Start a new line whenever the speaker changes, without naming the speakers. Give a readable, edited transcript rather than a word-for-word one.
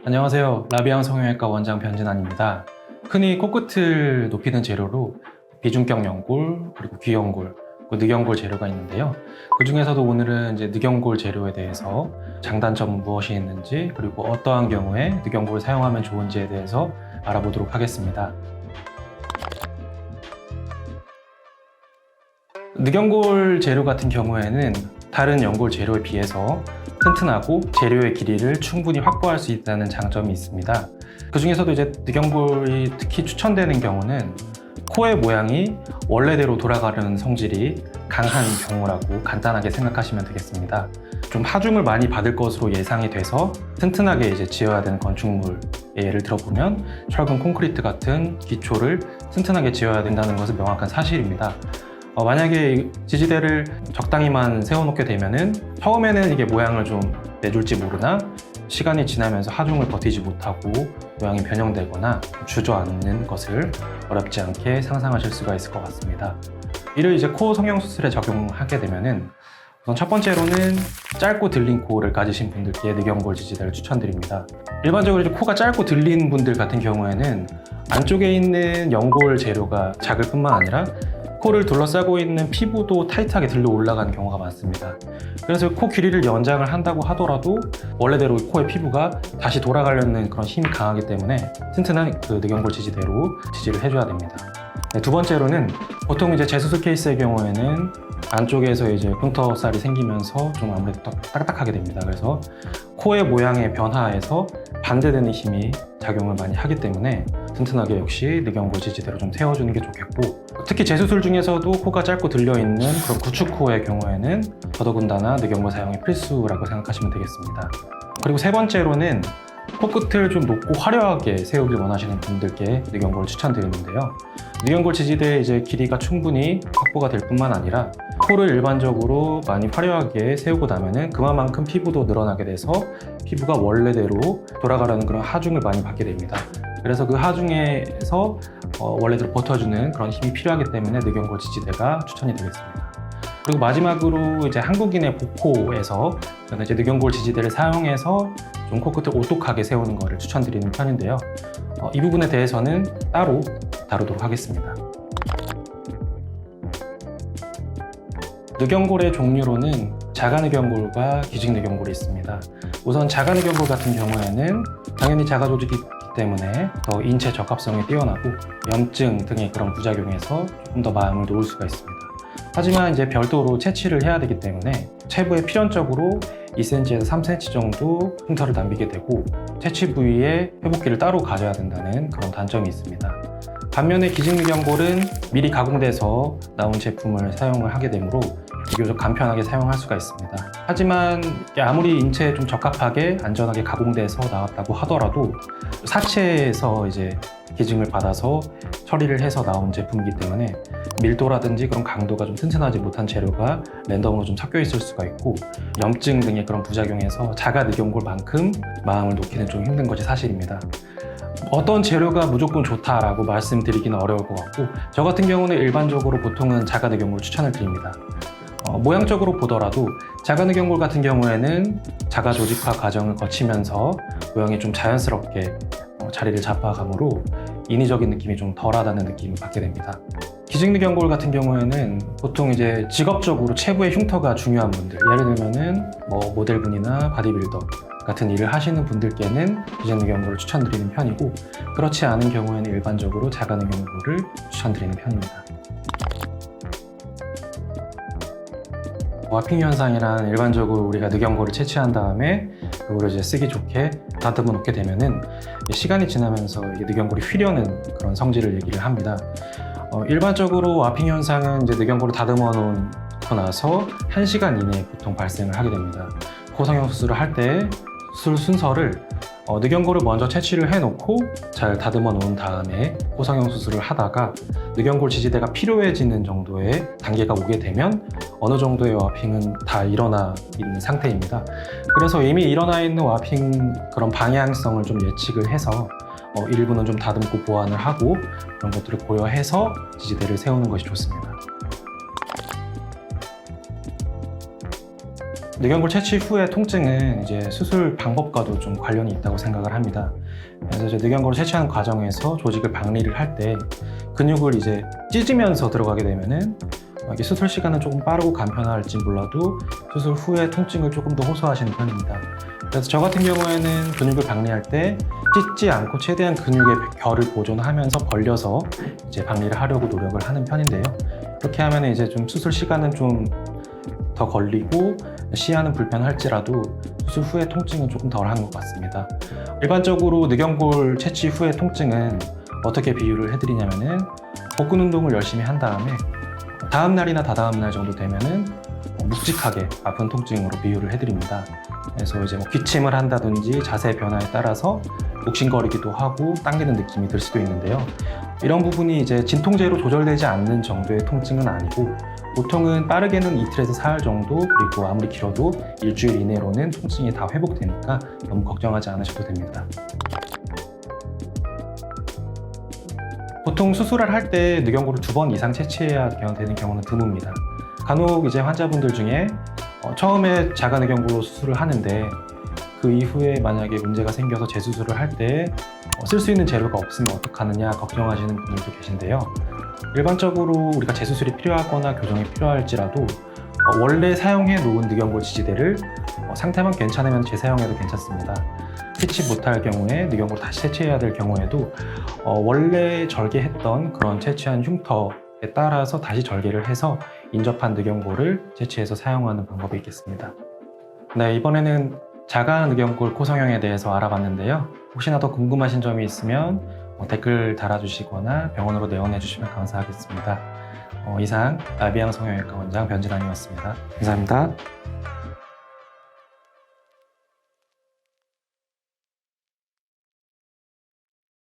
안녕하세요. 라비앙 성형외과 원장 변진환입니다. 흔히 코끝을 높이는 재료로 비중격 연골, 그리고 귀연골, 늑연골 재료가 있는데요. 그 중에서도 오늘은 이제 늑연골 재료에 대해서 장단점은 무엇이 있는지, 그리고 어떠한 경우에 늑연골을 사용하면 좋은지에 대해서 알아보도록 하겠습니다. 늑연골 재료 같은 경우에는 다른 연골 재료에 비해서 튼튼하고 재료의 길이를 충분히 확보할 수 있다는 장점이 있습니다. 그 중에서도 이제 늑연골이 특히 추천되는 경우는 코의 모양이 원래대로 돌아가려는 성질이 강한 경우라고 간단하게 생각하시면 되겠습니다. 좀 하중을 많이 받을 것으로 예상이 돼서 튼튼하게 이제 지어야 되는 건축물의 예를 들어보면 철근 콘크리트 같은 기초를 튼튼하게 지어야 된다는 것은 명확한 사실입니다. 만약에 지지대를 적당히만 세워놓게 되면은 처음에는 이게 모양을 좀 내줄지 모르나 시간이 지나면서 하중을 버티지 못하고 모양이 변형되거나 주저앉는 것을 어렵지 않게 상상하실 수가 있을 것 같습니다. 이를 이제 코 성형수술에 적용하게 되면은 우선 첫 번째로는 짧고 들린 코를 가지신 분들께 늑연골 지지대를 추천드립니다. 일반적으로 이제 코가 짧고 들린 분들 같은 경우에는 안쪽에 있는 연골 재료가 작을 뿐만 아니라 코를 둘러싸고 있는 피부도 타이트하게 들려 올라가는 경우가 많습니다. 그래서 코 길이를 연장을 한다고 하더라도 원래대로 코의 피부가 다시 돌아가려는 그런 힘이 강하기 때문에 튼튼한 그 늑연골 지지대로 지지를 해줘야 됩니다. 두 번째로는 보통 이제 재수술 케이스의 경우에는 안쪽에서 이제 흉터살이 생기면서 좀 아무래도 딱딱하게 됩니다. 그래서 코의 모양의 변화에서 반대되는 힘이 작용을 많이 하기 때문에 튼튼하게 역시 늑연골 지지대로 좀 세워주는 게 좋겠고, 특히 재수술 중에서도 코가 짧고 들려있는 그런 구축코의 경우에는 더더군다나 늑연골 사용이 필수라고 생각하시면 되겠습니다. 그리고 세 번째로는 코끝을 좀 높고 화려하게 세우길 원하시는 분들께 늑연골을 추천드리는데요. 늑연골 지지대의 이제 길이가 충분히 확보가 될 뿐만 아니라 코를 일반적으로 많이 화려하게 세우고 나면은 그만큼 피부도 늘어나게 돼서 피부가 원래대로 돌아가려는 그런 하중을 많이 받게 됩니다. 그래서 그 하중에서 원래대로 버텨주는 그런 힘이 필요하기 때문에 늑연골 지지대가 추천이 되겠습니다. 그리고 마지막으로 이제 한국인의 복코에서 저는 이제 늑연골 지지대를 사용해서 좀 코끝을 오똑하게 세우는 것을 추천드리는 편인데요. 이 부분에 대해서는 따로 다루도록 하겠습니다. 늑연골의 종류로는 자가늑연골과 기직늑연골이 있습니다. 우선 자가늑연골 같은 경우에는 당연히 자가 조직이기 때문에 더 인체 적합성이 뛰어나고 염증 등의 그런 부작용에서 조금 더 마음을 놓을 수가 있습니다. 하지만 이제 별도로 채취를 해야 되기 때문에 체부에 필연적으로 2cm에서 3cm 정도 흉터를 남기게 되고 채취 부위에 회복기를 따로 가져야 된다는 그런 단점이 있습니다. 반면에 기직늑연골은 미리 가공돼서 나온 제품을 사용을 하게 되므로 비교적 간편하게 사용할 수가 있습니다. 하지만 아무리 인체에 좀 적합하게 안전하게 가공돼서 나왔다고 하더라도 사체에서 이제 기증을 받아서 처리를 해서 나온 제품이기 때문에 밀도라든지 그런 강도가 좀 튼튼하지 못한 재료가 랜덤으로 좀 섞여 있을 수가 있고 염증 등의 그런 부작용에서 자가 늑연골만큼 마음을 놓기는 좀 힘든 것이 사실입니다. 어떤 재료가 무조건 좋다라고 말씀드리기는 어려울 것 같고 저 같은 경우는 일반적으로 보통은 자가 늑연골 추천을 드립니다. 모양적으로 보더라도 자가 늑연골 같은 경우에는 자가 조직화 과정을 거치면서 모양이 좀 자연스럽게 자리를 잡아가므로 인위적인 느낌이 좀 덜하다는 느낌을 받게 됩니다. 기직늑연골 같은 경우에는 보통 이제 직업적으로 체부의 흉터가 중요한 분들, 예를 들면은 모델분이나 바디빌더 같은 일을 하시는 분들께는 기직늑연골을 추천드리는 편이고, 그렇지 않은 경우에는 일반적으로 자가늑연골을 추천드리는 편입니다. 와핑 현상이란 일반적으로 우리가 늑연골을 채취한 다음에 그거를 이제 쓰기 좋게 다듬어 놓게 되면은 시간이 지나면서 이게 늑연골이 휘려는 그런 성질을 얘기를 합니다. 일반적으로 와핑 현상은 이제 늑연골을 다듬어 놓고 나서 1시간 이내에 보통 발생을 하게 됩니다. 코 성형 수술을 할 때 수술 순서를 늑연골을 먼저 채취를 해놓고 잘 다듬어 놓은 다음에 코 성형 수술을 하다가 늑연골 지지대가 필요해지는 정도의 단계가 오게 되면 어느 정도의 와핑은 다 일어나 있는 상태입니다. 그래서 이미 일어나 있는 와핑 그런 방향성을 좀 예측을 해서 일부는 좀 다듬고 보완을 하고 그런 것들을 고려해서 지지대를 세우는 것이 좋습니다. 늑연골 채취 후의 통증은 이제 수술 방법과도 좀 관련이 있다고 생각을 합니다. 그래서 이제 늑연골을 채취하는 과정에서 조직을 박리를 할 때 근육을 이제 찢으면서 들어가게 되면은 이게 수술 시간은 조금 빠르고 간편할지 몰라도 수술 후에 통증을 조금 더 호소하시는 편입니다. 그래서 저 같은 경우에는 근육을 박리할 때 찢지 않고 최대한 근육의 결을 보존하면서 벌려서 이제 박리를 하려고 노력을 하는 편인데요. 그렇게 하면 이제 좀 수술 시간은 좀 더 걸리고 시야는 불편할지라도 수술 후의 통증은 조금 덜한 것 같습니다. 일반적으로 늑연골 채취 후의 통증은 어떻게 비유를 해드리냐면은 복근 운동을 열심히 한 다음에 다음 날이나 다다음 날 정도 되면은 묵직하게 아픈 통증으로 비유를 해드립니다. 그래서 이제 뭐 기침을 한다든지 자세 변화에 따라서 욱신거리기도 하고 당기는 느낌이 들 수도 있는데요. 이런 부분이 이제 진통제로 조절되지 않는 정도의 통증은 아니고 보통은 빠르게는 이틀에서 사흘 정도, 그리고 아무리 길어도 일주일 이내로는 통증이 다 회복되니까 너무 걱정하지 않으셔도 됩니다. 보통 수술을 할 때 늑연골을 2번 이상 채취해야 되는 경우는 드뭅니다. 간혹 이제 환자분들 중에 처음에 자가 늑연골로 수술을 하는데 그 이후에 만약에 문제가 생겨서 재수술을 할 때 쓸 수 있는 재료가 없으면 어떡하느냐 걱정하시는 분들도 계신데요. 일반적으로 우리가 재수술이 필요하거나 교정이 필요할지라도 원래 사용해 놓은 늑연골 지지대를 상태만 괜찮으면 재사용해도 괜찮습니다. 채취 못할 경우에 늑연골을 다시 채취해야 될 경우에도 원래 절개했던 그런 채취한 흉터에 따라서 다시 절개를 해서 인접한 늑연골을 채취해서 사용하는 방법이 있겠습니다. 네, 이번에는 자가 늑연골 코성형에 대해서 알아봤는데요. 혹시나 더 궁금하신 점이 있으면 댓글 달아주시거나 병원으로 내원해 주시면 감사하겠습니다. 이상 나비양 성형외과 원장 변진환이었습니다. 감사합니다.